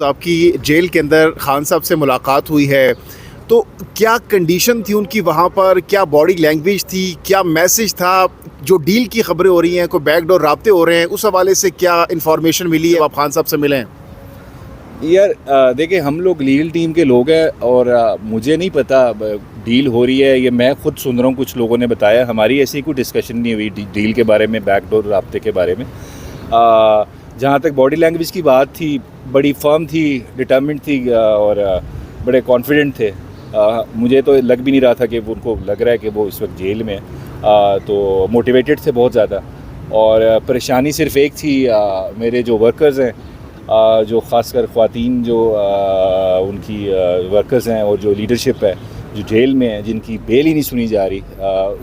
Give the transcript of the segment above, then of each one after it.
तो आपकी जेल के अंदर खान साहब से मुलाकात हुई है, तो क्या कंडीशन थी उनकी वहाँ पर, क्या बॉडी लैंग्वेज थी, क्या मैसेज था? जो डील की खबरें हो रही हैं, कोई बैकडोर राब्ते हो रहे हैं, उस हवाले से क्या इन्फॉर्मेशन मिली है? आप खान साहब से मिले हैं? यार देखिए, हम लोग लीगल टीम के लोग हैं और मुझे नहीं पता डील हो रही है, ये मैं खुद सुन रहा हूँ, कुछ लोगों ने बताया। हमारी ऐसी कोई डिस्कशन नहीं हुई डील के बारे में, बैकडोर राब्ते के बारे में। जहाँ तक बॉडी लैंग्वेज की बात थी, बड़ी फर्म थी, डिटर्मिन्ड थी और बड़े कॉन्फिडेंट थे। मुझे तो लग भी नहीं रहा था कि उनको लग रहा है कि वो इस वक्त जेल में है। तो मोटिवेटेड थे बहुत ज़्यादा। और परेशानी सिर्फ एक थी, मेरे जो वर्कर्स हैं, जो ख़ासकर ख़वातीन जो उनकी वर्कर्स हैं और जो लीडरशिप है जो जेल में है, जिनकी बेल ही नहीं सुनी जा रही,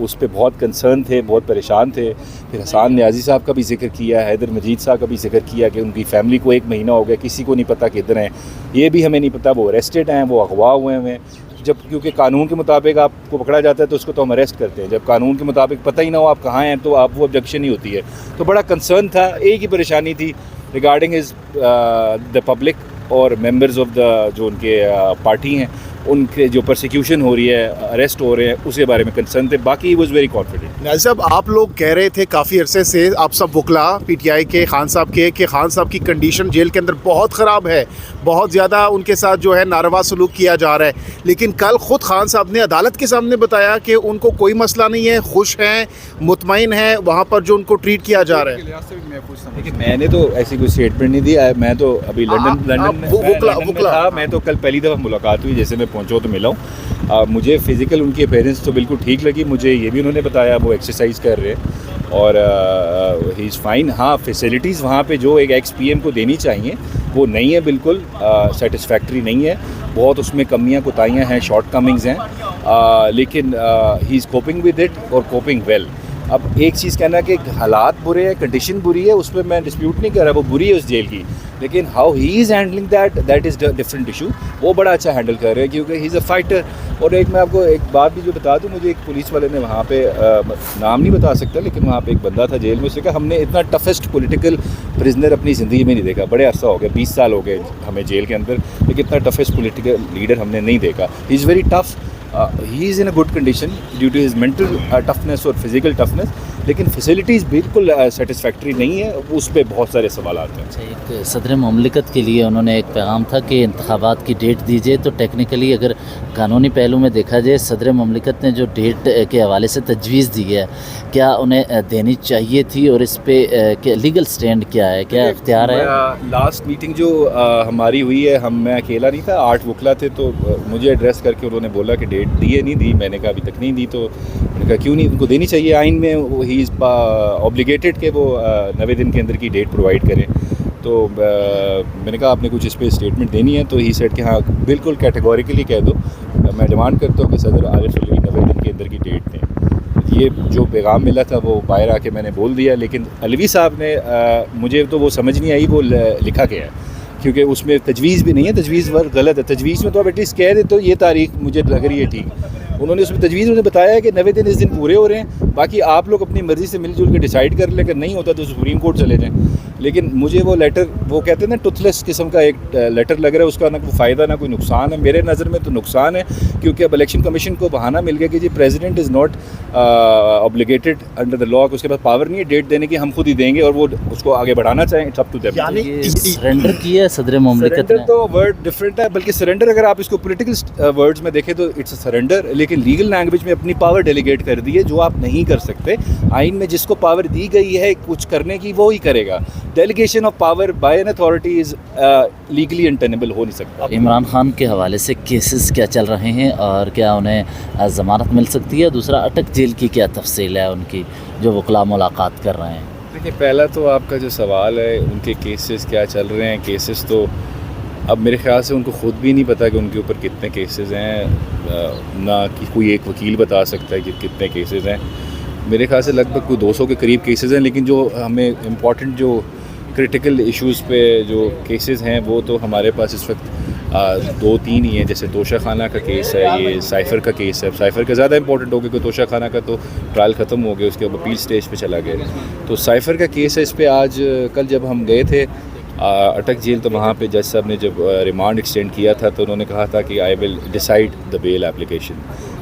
उस पर बहुत कंसर्न थे, बहुत परेशान थे। फिर हसान न्याजी साहब का भी जिक्र किया, हैदर मजीद साहब का भी जिक्र किया कि उनकी फ़ैमिली को 1 महीना हो गया, किसी को नहीं पता किधर हैं, ये भी हमें नहीं पता, वो अरेस्टेड हैं, वो अगवा हुए हैं। जब क्योंकि कानून के मुताबिक आपको पकड़ा जाता है तो उसको तो हम अरेस्ट करते हैं, जब कानून के मुताबिक पता ही ना हो आप कहाँ हैं तो आप वो ऑब्जेक्शन ही होती है। तो बड़ा कंसर्न था, एक ही परेशानी थी रिगार्डिंग इज़ द पब्लिक और मेंबर्स ऑफ द जो उनके पार्टी हैं, उनके जो परसिक्यूशन हो रही है, अरेस्ट हो रहे हैं, उसके बारे में कंसर्न थे। बाकी he was very confident. Nazir साहब, आप लोग कह रहे थे काफ़ी अरसे से, आप सब वकला पीटीआई के, खान साहब के, कि खान साहब की कंडीशन जेल के अंदर बहुत ख़राब है, बहुत ज़्यादा उनके साथ जो है नारवा सलूक किया जा रहा है। लेकिन कल ख़ुद खान साहब ने अदालत के सामने बताया कि उनको कोई मसला नहीं है, खुश हैं, मुतमईन हैं वहाँ पर जो उनको ट्रीट किया जा रहा है। देखिए, मैंने तो ऐसी कोई स्टेटमेंट नहीं दी। मैं तो अभी लंदन में था। मैं तो कल पहली दफ़ा मुलाकात हुई, जैसे मैं पहुंचा तो मिला हूँ। मुझे फ़िज़िकल उनकी अपीयरेंस तो बिल्कुल ठीक लगी। मुझे ये भी उन्होंने बताया वो एक्सरसाइज कर रहे हैं और ही इज़ फाइन। हाँ, फैसिलिटीज़ वहाँ पे जो एक एक्स-पीएम को देनी चाहिए वो नहीं है, बिल्कुल सेटिस्फैक्ट्री नहीं है। बहुत उसमें कमियाँ कोताहियाँ हैं, शॉर्ट कमिंग्स हैं, लेकिन he is coping with it और कोपिंग वेल। अब एक चीज़ कहना कि हालात बुरे हैं, कंडीशन बुरी है, उस पर मैं डिस्प्यूट नहीं कर रहा, वो बुरी है उस जेल की, लेकिन how he is handling that is different issue. वो बड़ा अच्छा हैंडल कर रहे हैं क्योंकि ही इज़ अ फाइटर। और एक मैं आपको एक बात भी जो बता दूं, मुझे एक पुलिस वाले ने वहाँ पे नाम नहीं बता सकता, लेकिन वहाँ पे एक बंदा था जेल में, उसने कहा हमने इतना टफेस्ट पॉलिटिकल प्रिजनर अपनी ज़िंदगी में नहीं देखा। बड़े अरसा हो गया, 20 साल हो गए हमें जेल के अंदर, लेकिन इतना टफेस्ट पॉलिटिकल लीडर हमने नहीं देखा। He is very tough, he is in a good condition due to his mental toughness और फिज़िकल टफनेस, लेकिन फैसिलिटीज़ बिल्कुल सेटिस्फैक्ट्री नहीं है। उस पर बहुत सारे सवाल आते हैं। एक सदर मुमलिकत के लिए उन्होंने एक पैगाम था कि इंतखाबात की डेट दीजिए, तो टेक्निकली अगर कानूनी पहलू में देखा जाए, सदर मुमलिकत ने जो डेट के हवाले से तजवीज़ दी है, क्या उन्हें देनी चाहिए थी और इस पर लीगल स्टैंड क्या है, क्या इख्तियार है? लास्ट मीटिंग जो हमारी हुई है, मैं अकेला नहीं था, 8 वकला थे, तो मुझे एड्रेस करके उन्होंने बोला कि डेट दी है, नहीं दी। मैंने कहा अभी तक नहीं दी। तो मैंने कहा क्यों नहीं, उनको देनी चाहिए। आइन में ही इज़ ऑब्लिगेटेड कि वो 90 दिन के अंदर की डेट प्रोवाइड करें। तो मैंने कहा आपने कुछ इस पर स्टेटमेंट देनी है, तो ही सेड कि हाँ बिल्कुल कैटेगोरिकली कह दो। मैं डिमांड करता हूँ कि सदर आरिफ अलवी 90 दिन के अंदर की डेट दें। ये जो पैगाम मिला था वो बाहर आके मैंने बोल दिया, लेकिन अलवी साहब ने मुझे तो वो समझ नहीं आई वो लिखा गया है, क्योंकि उसमें तजवीज़ भी नहीं है, तजवीज़ वर्ड गलत है। तजवीज़ में तो आप एटलीस्ट कह दे तो ये तारीख मुझे लग रही है ठीक। उन्होंने उसमें तजवीज़ उन्होंने बताया है कि 90 दिन इस दिन पूरे हो रहे हैं, बाकी आप लोग अपनी मर्ज़ी से मिलजुल के डिसाइड कर लें, अगर नहीं होता तो सुप्रीम कोर्ट चले जाएँ। लेकिन मुझे वो लेटर, वो कहते हैं ना टुथलेस किस्म का एक लेटर लग रहा है, उसका ना कोई फ़ायदा ना कोई नुकसान है। मेरे नज़र में तो नुकसान है, क्योंकि अब इलेक्शन कमीशन को बहाना मिल गया कि जी president is not obligated under the law, उसके पास पावर नहीं है डेट देने की, हम खुद ही देंगे और वो उसको आगे बढ़ाना चाहें, it's up to them. Surrender किया है सदर मुमलिकत ने। तो वर्ड डिफरेंट है, बल्कि सरेंडर अगर आप इसको पॉलिटिकल वर्ड्स में देखें तो इट्स अ सरेंडर, लेकिन लीगल लैंग्वेज में अपनी पावर डेलीगेट कर दी है, जो आप नहीं कर सकते। आइन में जिसको पावर दी गई है कुछ करने की, वो ही करेगा। Delegation of power bye an authority is legally untenable हो नहीं सकता। इमरान खान के हवाले से केसेस क्या चल रहे हैं और क्या उन्हें ज़मानत मिल सकती है? दूसरा, अटक जेल की क्या तफसील है उनकी, जो वकला मुलाकात कर रहे हैं? देखिए, पहला तो आपका जो सवाल है उनके केसेस क्या चल रहे हैं, केसेस तो अब मेरे ख्याल से उनको ख़ुद भी नहीं पता कि उनके ऊपर कितने केसेस हैं, ना कि कोई एक वकील बता सकता है कि कितने केसेस हैं। मेरे ख्याल से लगभग कोई 200 के करीब केसेस हैं, लेकिन जो हमें इम्पॉर्टेंट जो क्रिटिकल इश्यूज़ पे जो केसेस हैं वो तो हमारे पास इस वक्त 2-3 ही हैं। जैसे तोशा खाना का केस है, ये साइफ़र का केस है। साइफ़र का ज़्यादा इंपॉर्टेंट हो गया कि तोशा खाना का तो ट्रायल ख़त्म हो गया, उसके अब अपील स्टेज पे चला गया। तो साइफ़र का केस है, इस पर आज कल जब हम गए थे अटक जेल तो वहाँ पे जज साहब ने जब रिमांड एक्सटेंड किया था तो उन्होंने कहा था कि I will decide the bail application,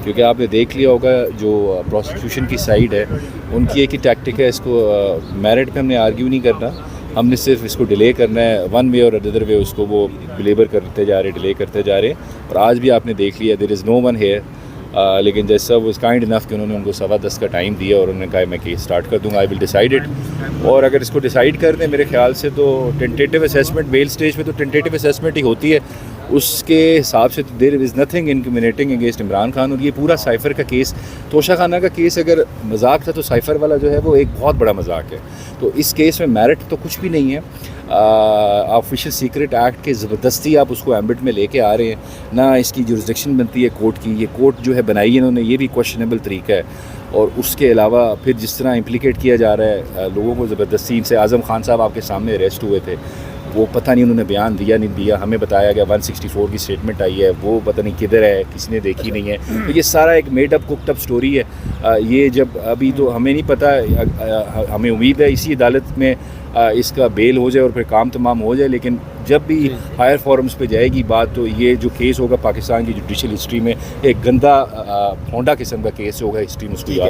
क्योंकि आपने देख लिया होगा जो प्रोसिक्यूशन की साइड है उनकी एक ही टैक्टिक है, इसको मेरिट पे हमने आर्ग्यू नहीं करना, हमने सिर्फ इसको डिले करना है, वन वे और अदर वे उसको वो बिलेबर करते जा रहे, डिले करते जा रहे। और आज भी आपने देख लिया there is no one here, लेकिन जज साहब वाज काइंड इनफ कि उन्होंने उनको 10:15 का टाइम दिया और उन्होंने कहा मैं केस स्टार्ट कर दूंगा, आई विल डिसाइड इट। और अगर इसको डिसाइड कर दें मेरे ख्याल से तो टेंटेटिव असेसमेंट बेल स्टेज पे तो टेंटेटिव असेसमेंट ही होती है, उसके हिसाब से तो there is nothing incriminating against Imran Khan. और ये पूरा साइफ़र का केस, तोशा खाना का केस अगर मजाक था तो साइफ़र वाला जो है वो एक बहुत बड़ा मजाक है। तो इस केस में मेरिट तो कुछ भी नहीं है, ऑफिशियल सीक्रेट एक्ट के ज़बरदस्ती आप उसको एम्बिट में लेके आ रहे हैं, ना इसकी जुरिसडिक्शन बनती है कोर्ट की, ये कोर्ट जो है बनाई है इन्होंने ये भी क्वेश्चनेबल तरीका है। और उसके अलावा फिर जिस तरह इम्प्लिकेट किया जा रहा है लोगों को ज़बरदस्ती, इनसे आज़म खान साहब आपके सामने अरेस्ट हुए थे, वो पता नहीं उन्होंने बयान दिया नहीं दिया, हमें बताया गया 164 की स्टेटमेंट आई है, वो पता नहीं किधर है, किसने देखी नहीं है। तो ये सारा एक made up cooked up story है। ये जब अभी तो हमें नहीं पता, हमें उम्मीद है इसी अदालत में इसका बेल हो जाए और फिर काम तमाम हो जाए, लेकिन जब भी हायर फॉरम्स पे जाएगी बात तो ये जो केस होगा पाकिस्तान की जुडिशल हिस्ट्री में एक गंदा होंडा किस्म का केस होगा, हिस्ट्री में उसको याद